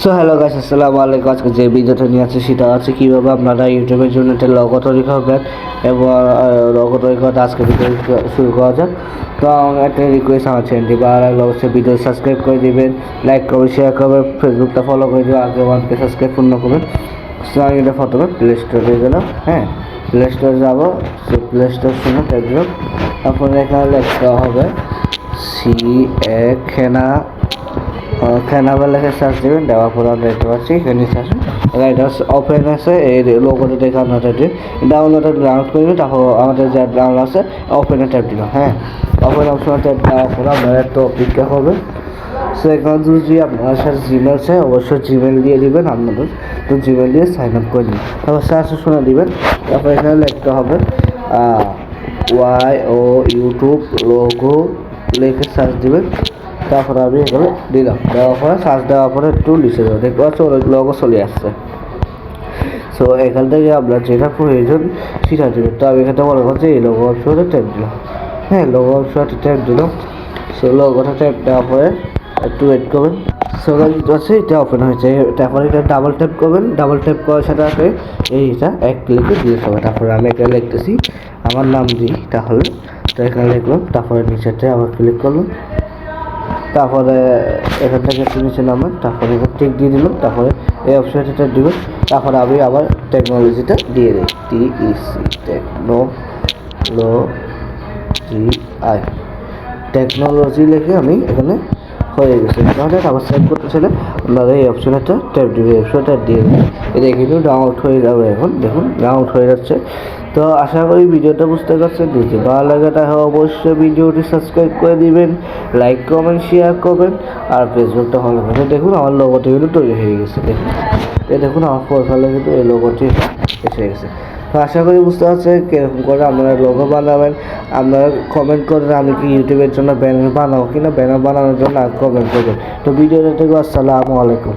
So hello guys, আসসালামু আলাইকুম। আজকে যে ভিডিওটা নিয়ে আছে সেটা আছে কীভাবে আপনারা ইউটিউবের জন্য একটা লগো তৈরি করবেন এবং লগো তৈরি করতে আজকে ভিডিও শুরু করা যাক। তো একটা রিকোয়েস্ট আমার চ্যানেলটি ভালো লাগলে অবশ্যই ভিডিও সাবস্ক্রাইব করে দেবেন, লাইক করবেন, শেয়ার করবেন, ফেসবুকটা ফলো করে দেবেন, আগে ওয়ানকে সাবস্ক্রাইব পূর্ণ করবেন। সো আমি এটা প্রথমে প্লে স্টোরে গেলাম। হ্যাঁ, প্লে স্টোরে যাবো। সো প্লে স্টোর শুনে দেখলাম, তারপরে এখানে লিখতে হবে সি এ খেনা লেখে সার্চ দেবেন। দেওয়ার পর আমরা দেখতে পাচ্ছি এখানে আসুন, এটা ওপেন আছে। এই লোগোটা দেখে আপনাদের ডাউনলোড করে দিন। তারপর আমাদের যা ডাউনলোড আছে ওপেনে ট্যাপ দিলাম। হ্যাঁ, ওপেন অপশনে ট্যাপ দেওয়ার পর আপনার একটা অপেক্ষা হবে। সো এখানে যদি আপনার সাথে জিমেল আছে অবশ্যই জিমেল দিয়ে দিবেন আপনাদের। তো জিমেল দিয়ে সাইন আপ করে দিন, তারপর সার্চ শুনে দিবেন। তারপর এখানে লিখতে হবে ইউটিউব লোগো লিখে সার্চ দিবেন। তারপরে আমি এখানে দিলাম, দেওয়ার পরে সার্চ দেওয়ার পরে একটু লিখে দেবো, দেখতে পাচ্ছি অনেক লগো চলে আসছে। সো এখান থেকে আপনার যেটা প্রয়োজন সেটা দেবেন। তো আমি এখানে মনে করছি এই লগো অপশনে ট্যাপ দিলাম। হ্যাঁ, লগো অপশনে ট্যাপ দিলাম। সো লগোটা ট্যাপ দেওয়ার পরে একটু ওয়েট করবেন। সো আছে এটা ওপেন হয়েছে। তারপরে এটা ডাবল ট্যাপ করবেন। ডাবল ট্যাপ করার সাথে সাথে এইটা এক ক্লিকে দিয়ে হবে। তারপরে আমি এখানে লিখতেছি আমার নাম দিই, তাহলে তো এখানে লিখলাম। তারপরে নিচেতে আবার ক্লিক করলাম। তারপরে এখান থেকে একটু নিচে নামেন, তারপরে টিক দিয়ে দিলাম। তারপরে এই অপশনটা দিবেন। তারপরে আমি আবার টেকনোলজিটা দিয়ে দিই, TEC টেকনোলজি লিখে আমি এখানে হয়ে গেছে। তাহলে আবার সেভ করতে চাইলে আপনারা এই অপশনটা ট্যাপ দিবে, অপশনটা দিয়ে দেবেন। এটা কিন্তু ডাউনলোড হয়ে যাবে। এখন দেখুন ডাউনলোড হয়ে যাচ্ছে। তো আশা করি ভিডিওটা বুঝতে পারছেন। যদি ভালো লাগে তাহলে অবশ্যই ভিডিওটি সাবস্ক্রাইব করে দিবেন, লাইক কমেন্ট শেয়ার করবেন, আর ফেসবুকটা ফলো করবেন। দেখুন আমার লোগোটি কিন্তু তৈরি হয়ে গেছে। দেখুন আমার প্রোফাইলে কিন্তু এই লোগোটি এসে গেছে। তো আশা করি বুঝতে পারছেন কীরকম করে আপনারা লোগো বানাবেন। আপনারা কমেন্ট করেন আমি কি ইউটিউবের জন্য ব্যানার বানাবো কিনা, ব্যানার বানানোর জন্য কমেন্ট করবেন। তো ভিডিওটা থেকে আসসালামু আলাইকুম।